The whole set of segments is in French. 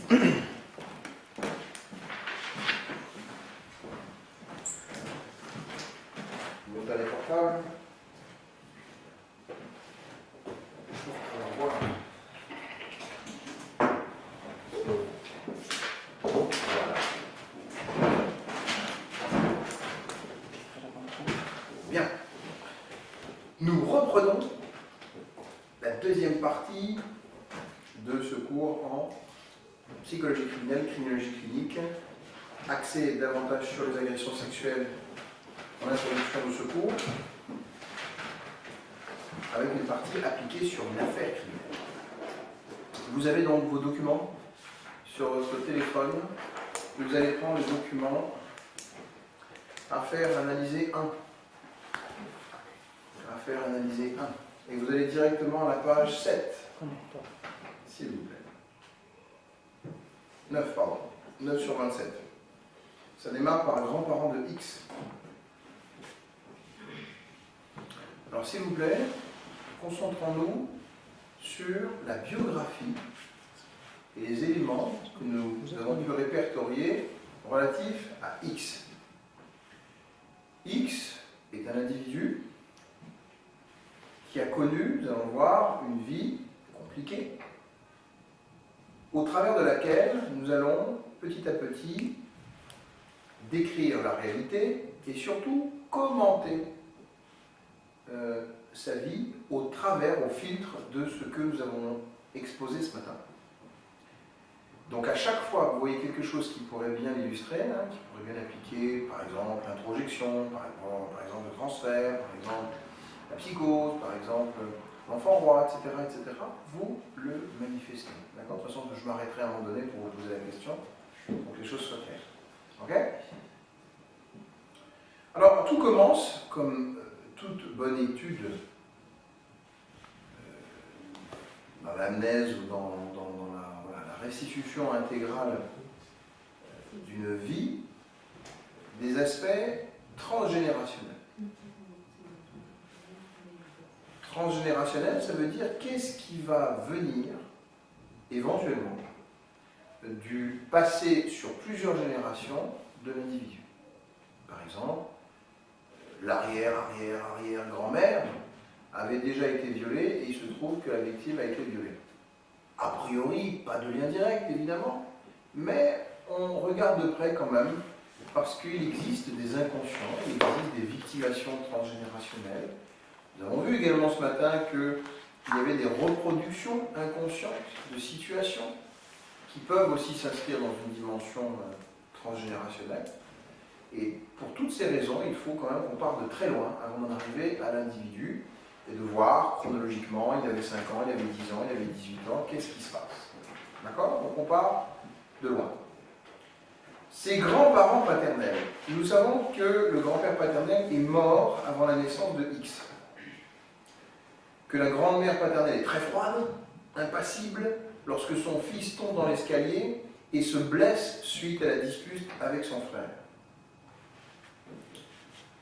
Vous allez portable. Bien. Nous reprenons la deuxième partie de ce cours en psychologie criminelle, criminologie clinique, axé davantage sur les agressions sexuelles en introduction de ce cours, avec une partie appliquée sur une affaire criminelle. Vous avez donc vos documents sur votre téléphone. Vous allez prendre le document Affaire analysée 1. Affaire analysée 1. Et vous allez directement à la page 7. S'il vous plaît. 9, pardon. 9 sur 27. Ça démarre par grand-parent de X. Alors, s'il vous plaît, concentrons-nous sur la biographie et les éléments que nous avons pu répertorier relatifs à X. X est un individu qui a connu, nous allons voir, une vie compliquée, au travers de laquelle nous allons petit à petit décrire la réalité et surtout commenter sa vie au travers, au filtre de ce que nous avons exposé ce matin. Donc à chaque fois que vous voyez quelque chose qui pourrait bien l'illustrer, qui pourrait bien appliquer, par exemple l'introjection, par exemple le transfert, par exemple la psychose, par exemple l'enfant roi, etc., vous le manifestez. D'accord ? De toute façon, je m'arrêterai à un moment donné pour vous poser la question, pour que les choses soient claires. Ok ? Alors, tout commence, comme toute bonne étude dans l'amnèse ou dans la restitution intégrale d'une vie, des aspects transgénérationnels. Transgénérationnel, ça veut dire qu'est-ce qui va venir, éventuellement, du passé sur plusieurs générations de l'individu. Par exemple, l'arrière-arrière-arrière-grand-mère avait déjà été violée et il se trouve que la victime a été violée. A priori, pas de lien direct, évidemment, mais on regarde de près quand même, parce qu'il existe des inconscients, il existe des victimations transgénérationnelles. Nous avons vu également ce matin qu'il y avait des reproductions inconscientes de situations qui peuvent aussi s'inscrire dans une dimension transgénérationnelle. Et pour toutes ces raisons, il faut quand même qu'on parte de très loin avant d'en arriver à l'individu et de voir chronologiquement, il avait 5 ans, il avait 10 ans, il avait 18 ans, qu'est-ce qui se passe. D'accord ? Donc on part de loin. Ses grands-parents paternels. Nous savons que le grand-père paternel est mort avant la naissance de X. Que la grand-mère paternelle est très froide, impassible, lorsque son fils tombe dans l'escalier et se blesse suite à la dispute avec son frère.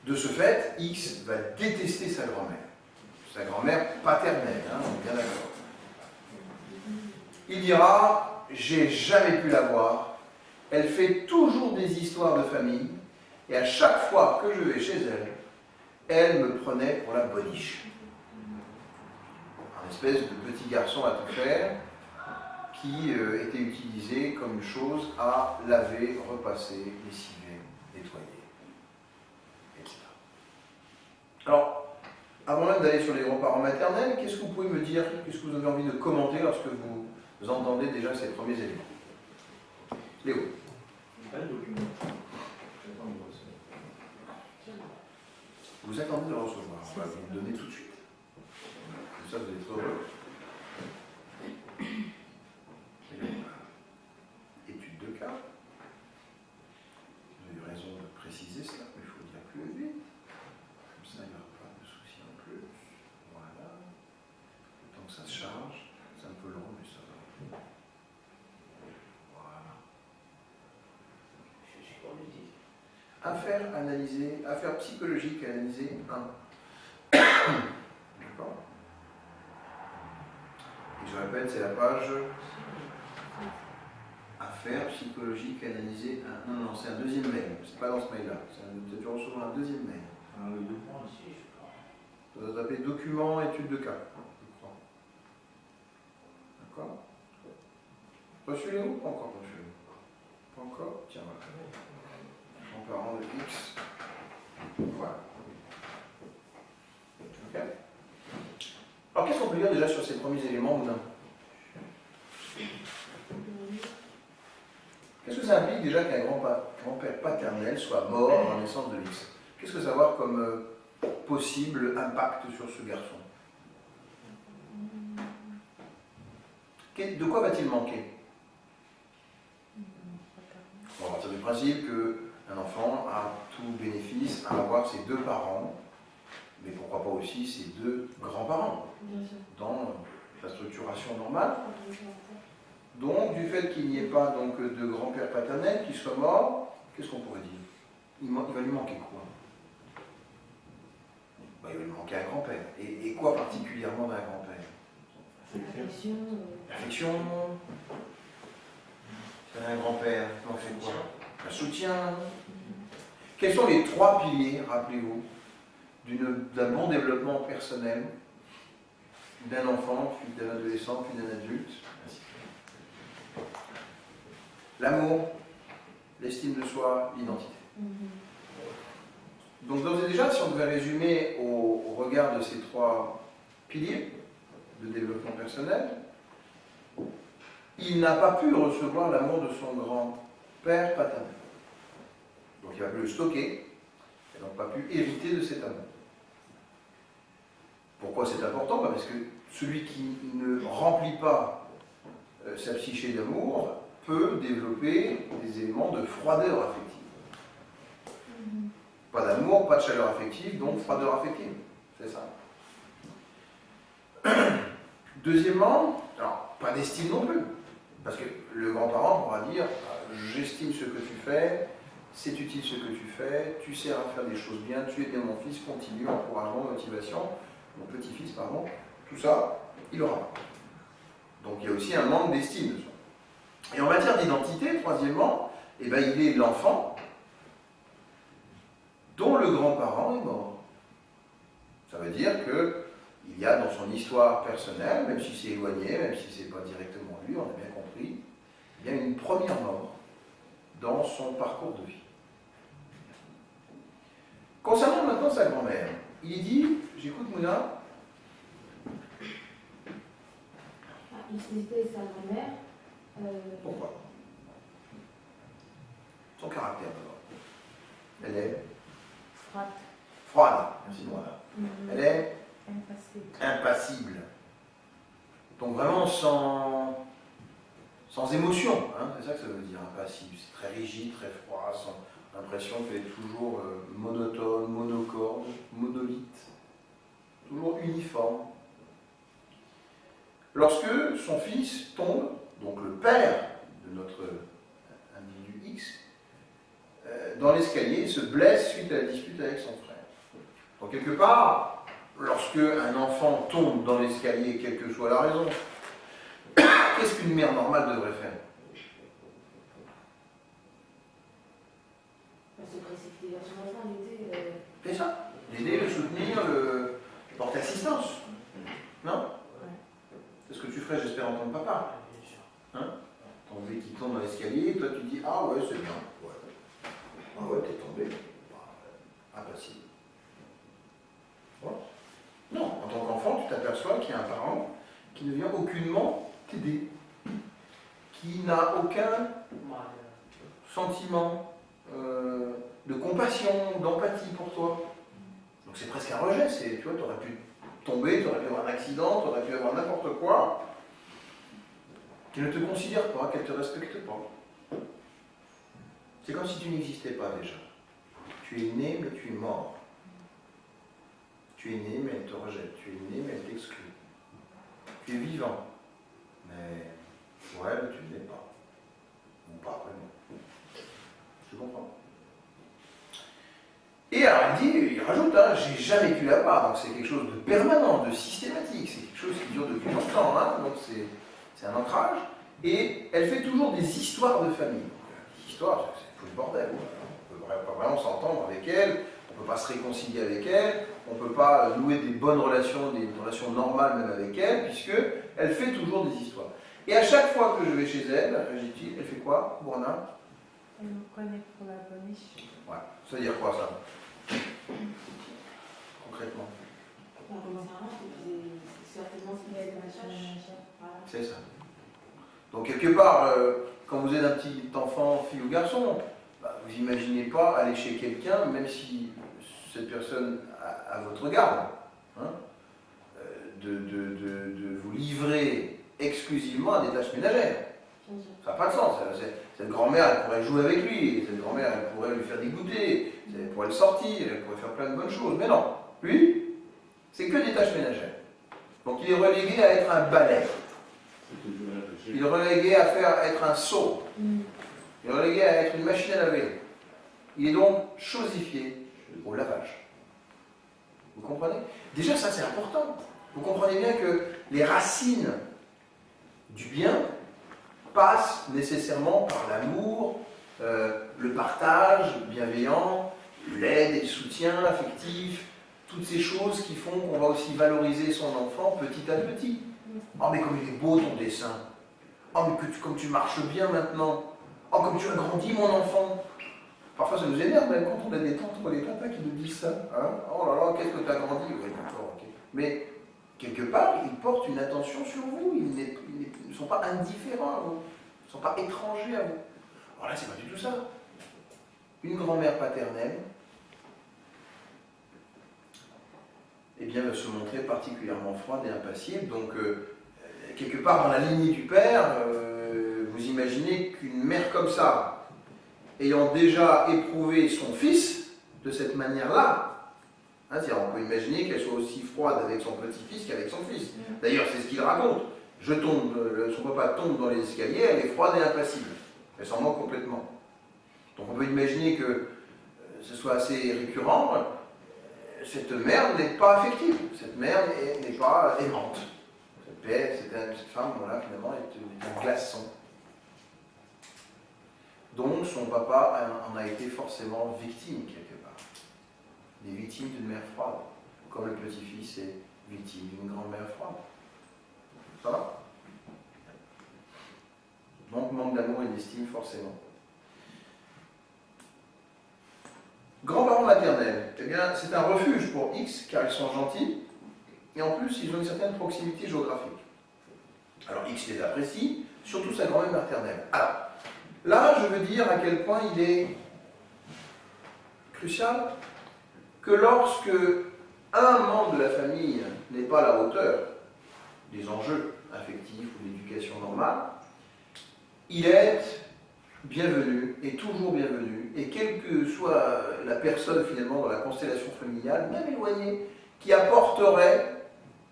De ce fait, X va détester sa grand-mère paternelle, on est bien d'accord. Il dira « j'ai jamais pu la voir, elle fait toujours des histoires de famille, et à chaque fois que je vais chez elle, elle me prenait pour la boniche. » Un espèce de petit garçon à tout faire, qui était utilisé comme une chose à laver, repasser, lessiver, nettoyer, etc. Alors, avant même d'aller sur les grands-parents maternels, qu'est-ce que vous pouvez me dire, qu'est-ce que vous avez envie de commenter lorsque vous entendez déjà ces premiers éléments? Léo. Pas le document. Vous attendez de le recevoir, on va vous le donner tout de suite. Comme ça, vous êtes heureux. Étude de cas. Vous avez raison de préciser cela, mais il faut le dire plus vite. Comme ça, il n'y aura pas de soucis en plus. Voilà. Le temps que ça se charge, c'est un peu long, mais ça va. Voilà. Affaire analysée, affaire psychologique analysée 1. D'accord. Et je répète, c'est la page. Ah, Affaires psychologiques analysées. Non, non, c'est un deuxième mail. C'est pas dans ce mail-là. Tu reçois un deuxième mail. Ah oui, deux points aussi, je crois. Ça doit taper documents, études de cas. Je crois. D'accord? Reçu les mots? Pas encore reçu. Pas encore? Tiens, voilà. Grands-parents de X. Voilà. Ok? Alors, qu'est-ce qu'on peut dire déjà sur ces premiers éléments, Moudin? Qu'est-ce que ça implique déjà qu'un grand-père paternel soit mort à la naissance de X? Qu'est-ce que ça va avoir comme possible impact sur ce garçon? De quoi va-t-il manquer? On va partir du principe qu'un enfant a tout bénéfice à avoir ses deux parents, mais pourquoi pas aussi ses deux grands-parents, dans la structuration normale. Donc, du fait qu'il n'y ait pas donc, de grand-père paternel qui soit mort, qu'est-ce qu'on pourrait dire? Il va lui manquer quoi? Ben, il va lui manquer un grand-père. Et quoi particulièrement d'un grand-père? L'affection. L'affection. C'est un grand-père, on fait quoi? Un soutien. Quels sont les trois piliers, rappelez-vous, d'un bon développement personnel d'un enfant, puis d'un adolescent, puis d'un adulte? L'amour, l'estime de soi, l'identité. Donc d'ores et déjà, si on devait résumer au regard de ces trois piliers de développement personnel, il n'a pas pu recevoir l'amour de son grand-père paternel. Donc il n'a pu le stocker, il n'a donc pas pu hériter de cet amour. Pourquoi c'est important? Parce que celui qui ne remplit pas sa psyché d'amour peut développer des éléments de froideur affective. Pas d'amour, pas de chaleur affective, donc froideur affective. C'est ça. Deuxièmement, alors, pas d'estime non plus. Parce que le grand-parent pourra dire j'estime ce que tu fais, c'est utile ce que tu fais, tu sers à faire des choses bien, tu étais mon fils, continue, encouragement, motivation, mon petit-fils, pardon, tout ça, il aura pas. Donc il y a aussi un manque d'estime de soi. Et en matière d'identité, troisièmement, eh ben, il est l'enfant dont le grand-parent est mort. Ça veut dire qu'il y a dans son histoire personnelle, même si c'est éloigné, même si ce n'est pas directement lui, on a bien compris, il y a une première mort dans son parcours de vie. Concernant maintenant sa grand-mère, il dit, j'écoute Mouna. Il citait sa grand-mère. Pourquoi? Son caractère d'abord. Elle est froide, merci Mouna. Elle est impassible. Donc vraiment sans émotion, hein, c'est ça que ça veut dire, impassible. C'est très rigide, très froid, sans l'impression qu'elle est toujours monotone, monocorde, monolithe, toujours uniforme. Lorsque son fils tombe, donc le père de notre individu X, dans l'escalier, il se blesse suite à la dispute avec son frère. Donc quelque part, lorsque un enfant tombe dans l'escalier, quelle que soit la raison, qu'est-ce qu'une mère normale devrait faire? Se précipiter vers son enfant, l'aider. C'est ça. L'aider, le soutenir, le porter assistance. Non? C'est ce que tu ferais, j'espère, en tant que papa. Hein? Ton bébé qui tombe dans l'escalier, toi tu dis ah ouais, c'est bien. Ouais. Ah ouais, t'es tombé. Impassible. Voilà. Non, en tant qu'enfant, tu t'aperçois qu'il y a un parent qui ne vient aucunement t'aider, qui n'a aucun sentiment de compassion, d'empathie pour toi. Donc c'est presque un rejet. Tu vois, tu aurais pu tomber, tu aurais pu avoir un accident, tu aurais pu avoir n'importe quoi, qu'elle ne te considère pas, qu'elle ne te respecte pas. C'est comme si tu n'existais pas déjà. Tu es né, mais tu es mort. Tu es né, mais elle te rejette. Tu es né, mais elle t'exclut. Tu es vivant. Mais pour elle, tu ne l'es pas. Ou pas vraiment. Tu comprends? Et alors il rajoute, hein, j'ai jamais pu l'avoir, donc c'est quelque chose de permanent, de systématique, c'est quelque chose qui dure depuis longtemps, hein, donc c'est un ancrage. Et elle fait toujours des histoires de famille. Des histoires, c'est tout le bordel. On ne peut pas vraiment s'entendre avec elle, on ne peut pas se réconcilier avec elle, on ne peut pas nouer des bonnes relations, des relations normales même avec elle, puisqu'elle fait toujours des histoires. Et à chaque fois que je vais chez elle, elle fait quoi, Bourna? Elle nous connaît pour la boniche. Ouais. Ça veut dire quoi, ça? Concrètement. C'est certainement ce qu'il y a de machin. Voilà. C'est ça. Donc, quelque part, quand vous êtes un petit enfant, fille ou garçon, bah, vous n'imaginez pas aller chez quelqu'un, même si cette personne a votre garde, hein, de vous livrer exclusivement à des tâches ménagères. Ça n'a pas de sens. Cette grand-mère, elle pourrait jouer avec lui, cette grand-mère, elle pourrait lui faire des goûters, elle pourrait le sortir, elle pourrait faire plein de bonnes choses. Mais non, lui, c'est que des tâches ménagères. Donc il est relégué à être un balai. Il est relégué à être un seau. Il est relégué à être une machine à laver. Il est donc chosifié au lavage. Vous comprenez? Déjà, ça c'est important. Vous comprenez bien que les racines du bien passent nécessairement par l'amour, le partage bienveillant, l'aide et le soutien affectif, toutes ces choses qui font qu'on va aussi valoriser son enfant petit à petit. Oh, mais comme il est beau ton dessin. Oh, mais comme tu marches bien maintenant. Oh, comme tu as grandi, mon enfant. Parfois, ça nous énerve, même quand on a des tantes ou des papas qui nous disent ça. Hein? Oh là là, qu'est-ce que tu as grandi? Oui, d'accord, ok. Mais, quelque part, ils portent une attention sur vous. Ils ne sont pas indifférents à vous. Ils ne sont pas étrangers à vous. Alors là, c'est pas du tout ça. Une grand-mère paternelle, eh bien, va se montrer particulièrement froide et impassible. Donc, quelque part dans la lignée du père, vous imaginez qu'une mère comme ça, ayant déjà éprouvé son fils de cette manière-là, hein, on peut imaginer qu'elle soit aussi froide avec son petit-fils qu'avec son fils. D'ailleurs, c'est ce qu'il raconte. Son papa tombe dans les escaliers, elle est froide et impassible. Elle s'en moque complètement. Donc on peut imaginer que ce soit assez récurrent. Cette mère n'est pas affective, cette mère n'est pas aimante. Cette femme, voilà, finalement, est un glaçon. Donc son papa en a été forcément victime, quelque part. Il est victime d'une mère froide, comme le petit-fils est victime d'une grand-mère froide. Ça va? Donc manque d'amour et d'estime, forcément. Grands-parents maternels, eh bien, c'est un refuge pour X, car ils sont gentils, et en plus, ils ont une certaine proximité géographique. Alors, X les apprécie, surtout sa grand-mère maternelle. Alors, là, je veux dire à quel point il est crucial que lorsque un membre de la famille n'est pas à la hauteur des enjeux affectifs ou d'éducation normale, il est bienvenu, et toujours bienvenu, et quelle que soit la personne finalement dans la constellation familiale, même éloignée, qui apporterait,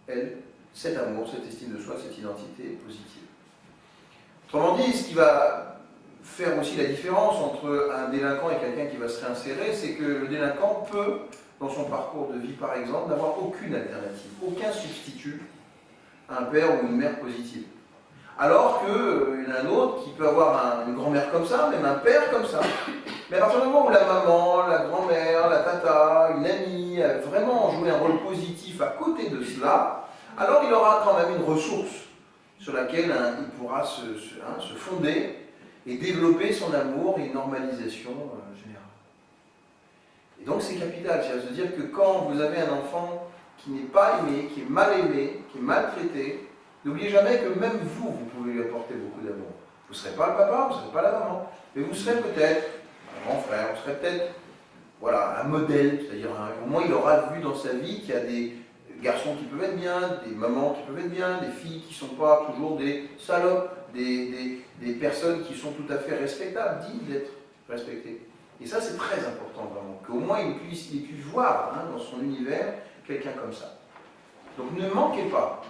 elle, cet amour, cette estime de soi, cette identité positive. Autrement dit, ce qui va faire aussi la différence entre un délinquant et quelqu'un qui va se réinsérer, c'est que le délinquant peut, dans son parcours de vie par exemple, n'avoir aucune alternative, aucun substitut à un père ou une mère positive. Alors qu'il y en a un autre qui peut avoir une grand-mère comme ça, même un père comme ça. Mais à partir du moment où la maman, la grand-mère, la tata, une amie a vraiment joué un rôle positif à côté de cela, alors il aura quand même une ressource sur laquelle il pourra se fonder et développer son amour et une normalisation générale. Et donc c'est capital, c'est-à-dire se dire que quand vous avez un enfant qui n'est pas aimé, qui est maltraité, n'oubliez jamais que même vous pouvez lui apporter beaucoup d'amour. Vous ne serez pas le papa, vous ne serez pas la maman, mais vous serez peut-être un grand frère, vous serez peut-être un modèle, c'est-à-dire au moins il aura vu dans sa vie qu'il y a des garçons qui peuvent être bien, des mamans qui peuvent être bien, des filles qui ne sont pas toujours des salopes, des personnes qui sont tout à fait respectables, dignes d'être respectées. Et ça c'est très important vraiment, qu'au moins il puisse voir dans son univers quelqu'un comme ça. Donc ne manquez pas,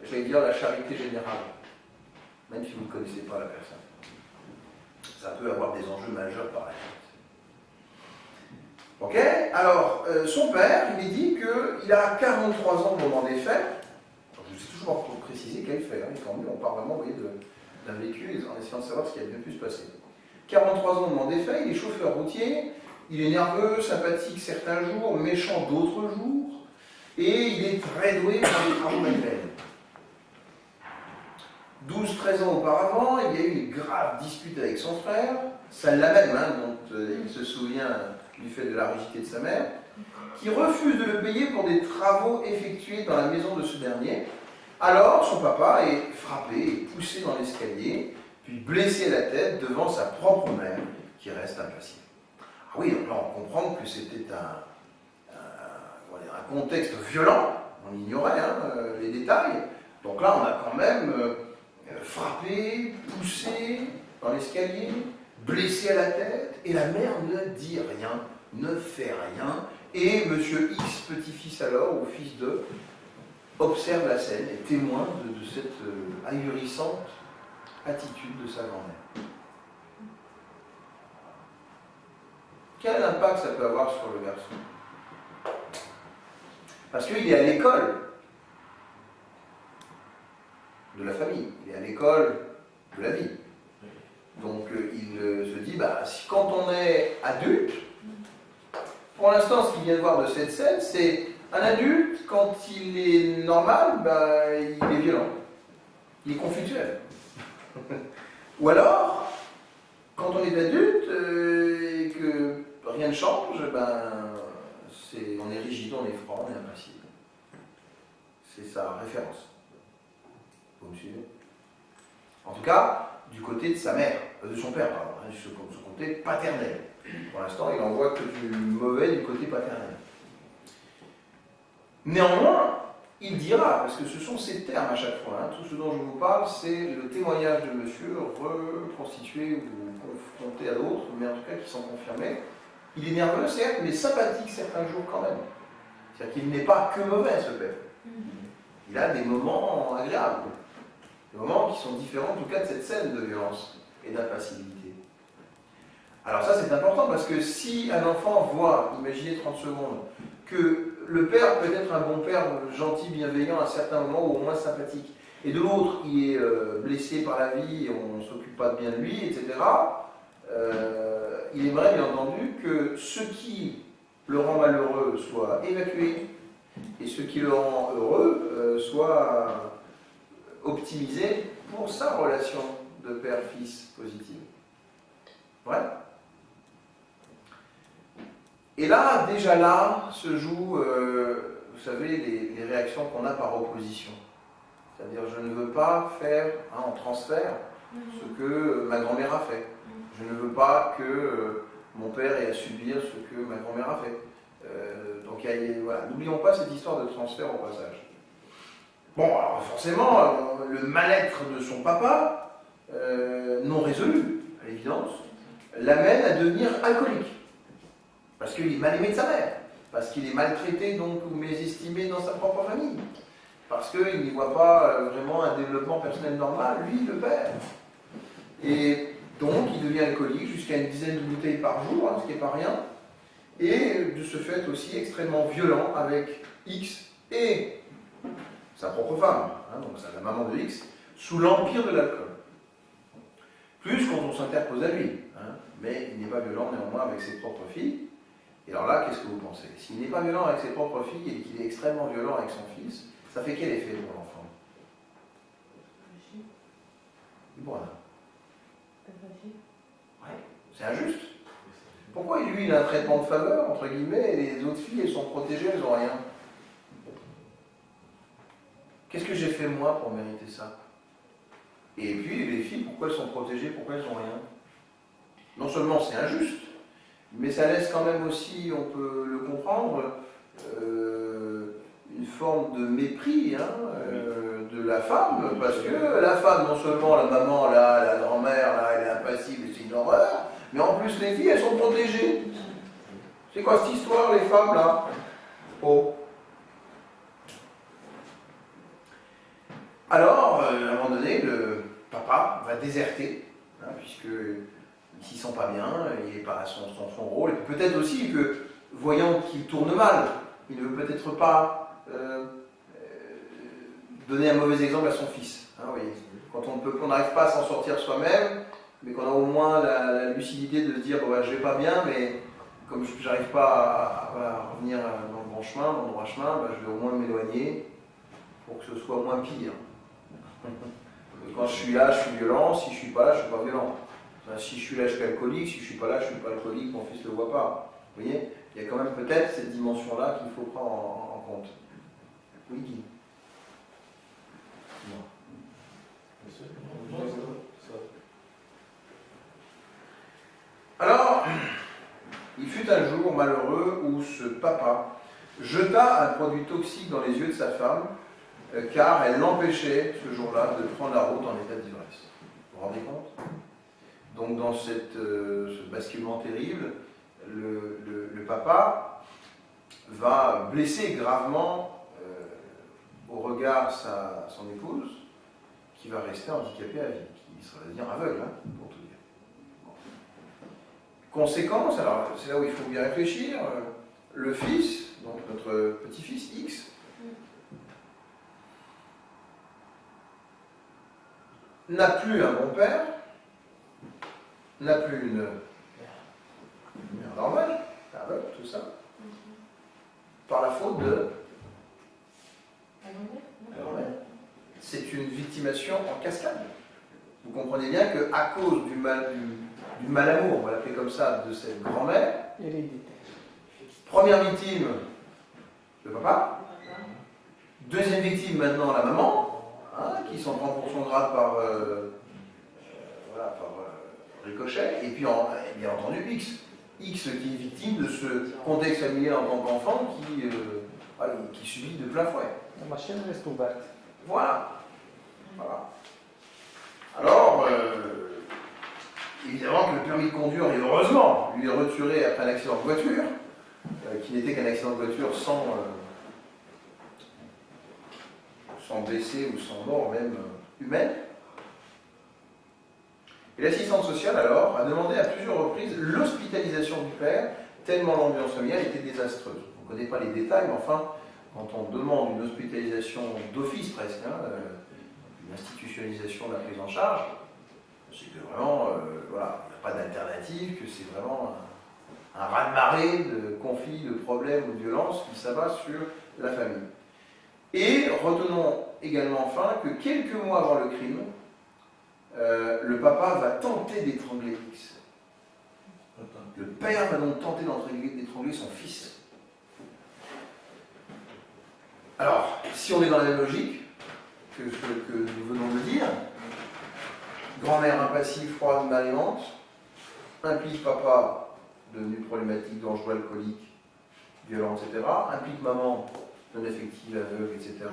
j'allais dire, la charité générale, même si vous ne connaissez pas la personne. Ça peut avoir des enjeux majeurs par la suite. Ok? Alors, son père, il lui dit qu'il a 43 ans au moment des faits. Je sais toujours pas préciser quel fait, hein, et quand même, on parle vraiment, vous voyez, d'un véhicule en essayant de savoir ce qui a bien pu se passer. 43 ans au moment des faits, il est chauffeur routier, il est nerveux, sympathique certains jours, méchant d'autres jours, et il est très doué pour les travaux manuels. 12-13 ans auparavant, il y a eu une grave dispute avec son frère, ça l'amène, dont il se souvient du fait de la rigidité de sa mère, qui refuse de le payer pour des travaux effectués dans la maison de ce dernier. Alors, son papa est frappé et poussé dans l'escalier, puis blessé à la tête devant sa propre mère, qui reste impassible. Ah oui, donc là, on comprend que c'était un contexte violent, on ignorait les détails. Donc là, on a quand même frappé, poussé dans l'escalier, blessé à la tête, et la mère ne dit rien, ne fait rien, et Monsieur X, petit-fils alors, ou fils de, observe la scène, est témoin de cette ahurissante attitude de sa grand-mère. Quel impact ça peut avoir sur le garçon? Parce qu'il est à l'école de la famille, il est à l'école de la vie. Donc il se dit, quand on est adulte, pour l'instant ce qu'il vient de voir de cette scène, c'est un adulte, quand il est normal, il est violent, il est conflictuel. Ou alors, quand on est adulte et que rien ne change, on est rigide, on est franc, on est impassible. C'est sa référence. Vous me suivez? En tout cas, du côté de sa mère, de son père, pardon, de son côté paternel. Pour l'instant, il en voit que du mauvais du côté paternel. Néanmoins, il dira, parce que ce sont ces termes à chaque fois, tout ce dont je vous parle, c'est le témoignage de monsieur reconstitué ou confronté à d'autres, mais en tout cas qui sont confirmés. Il est nerveux, certes, mais sympathique certains jours quand même. C'est-à-dire qu'il n'est pas que mauvais, ce père. Il a des moments agréables, des moments qui sont différents, en tout cas, de cette scène de violence et d'impassibilité. Alors ça, c'est important, parce que si un enfant voit, imaginez 30 secondes, que le père peut être un bon père, gentil, bienveillant à certains moments, ou au moins sympathique, et de l'autre, il est blessé par la vie, et on ne s'occupe pas bien de lui, etc., il aimerait bien entendu que ce qui le rend malheureux soit évacué, et ce qui le rend heureux soit optimisé pour sa relation de père-fils positive. Ouais. Et là, déjà là, se jouent, vous savez, les réactions qu'on a par opposition. C'est-à-dire, je ne veux pas faire en transfert ce que ma grand-mère a fait. Je ne veux pas que mon père ait à subir ce que ma grand-mère a fait. Donc, voilà. N'oublions pas cette histoire de transfert au passage. Bon, alors forcément, le mal-être de son papa, non résolu, à l'évidence, l'amène à devenir alcoolique. Parce qu'il est mal aimé de sa mère, parce qu'il est maltraité donc, ou mésestimé dans sa propre famille, parce qu'il n'y voit pas vraiment un développement personnel normal, lui, le père. Et donc, il devient alcoolique jusqu'à une dizaine de bouteilles par jour, ce qui n'est pas rien, et de ce fait aussi extrêmement violent avec X et sa propre femme, donc c'est la maman de X, sous l'empire de l'alcool. Plus quand on s'interpose à lui, mais il n'est pas violent néanmoins avec ses propres filles. Et alors là, qu'est-ce que vous pensez? S'il n'est pas violent avec ses propres filles et qu'il est extrêmement violent avec son fils, ça fait quel effet pour l'enfant? Voilà. Ouais, c'est injuste. Pourquoi lui, il a un traitement de faveur, entre guillemets, et les autres filles, elles sont protégées, elles n'ont rien? Qu'est-ce que j'ai fait moi pour mériter ça? Et puis, les filles, pourquoi elles sont protégées, pourquoi elles n'ont rien? Non seulement c'est injuste, mais ça laisse quand même aussi, on peut le comprendre, une forme de mépris de la femme, parce que la femme, non seulement la maman, là, la grand-mère, là, elle est impassible, c'est une horreur, mais en plus les filles, elles sont protégées. C'est quoi cette histoire, les femmes, là? Oh. Alors, à un moment donné, le papa va déserter, puisqu'il ne s'y sent pas bien, il n'est pas à son rôle, et peut-être aussi que, voyant qu'il tourne mal, il ne veut peut-être pas donner un mauvais exemple à son fils. Vous voyez. Quand on n'arrive pas à s'en sortir soi-même, mais qu'on a au moins la lucidité de se dire bon, bah, je vais pas bien, mais comme je n'arrive pas à revenir dans le bon chemin, dans le droit chemin, bah, je vais au moins m'éloigner pour que ce soit moins pire. Quand je suis là, je suis violent. Si je suis pas là, je suis pas violent. Enfin, si je suis là, je suis alcoolique. Si je suis pas là, je suis pas alcoolique. Mon fils le voit pas. Vous voyez, il y a quand même peut-être cette dimension-là qu'il faut prendre en compte. Oui, Guy. Non. Alors, il fut un jour malheureux où ce papa jeta un produit toxique dans les yeux de sa femme, car elle l'empêchait ce jour-là de prendre la route en état d'ivresse. Vous vous rendez compte? Donc dans ce basculement terrible, le papa va blesser gravement au regard son épouse, qui va rester handicapée à vie, qui sera à dire aveugle, hein, pour tout dire. Conséquence, alors c'est là où il faut bien réfléchir, le fils, donc notre petit-fils X, n'a plus un bon père, n'a plus une mère normale, aveugle, tout ça, par la faute de la grand-mère. C'est une victimation en cascade. Vous comprenez bien qu'à cause du malamour, on va l'appeler comme ça, de cette grand-mère, première victime, le papa, deuxième victime maintenant, la maman, hein, qui s'en prend pour son grade par ricochet, et puis bien entendu X. X qui est victime de ce contexte familial en tant qu'enfant qui subit de plein fouet. La machine reste ouverte. Voilà. Alors, évidemment que le permis de conduire, et heureusement, lui est retiré après un accident de voiture, qui n'était qu'un accident de voiture sans blessé ou sans mort même humaine. Et l'assistante sociale, alors, a demandé à plusieurs reprises l'hospitalisation du père, tellement l'ambiance familiale était désastreuse. On ne connaît pas les détails, mais enfin, quand on demande une hospitalisation d'office presque, une institutionnalisation de la prise en charge, c'est que vraiment, il n'y a pas d'alternative, que c'est vraiment un raz-de-marée de conflits, de problèmes ou de violences qui s'abat sur la famille. Et retenons également enfin que quelques mois avant le crime, le papa va tenter d'étrangler X. Le père va donc tenter d'étrangler son fils. Alors, si on est dans la même logique que ce que nous venons de dire, grand-mère impassive, froide, malléante, implique papa devenu problématique, dangereux, alcoolique, violent, etc., implique maman non affective, aveugle, etc.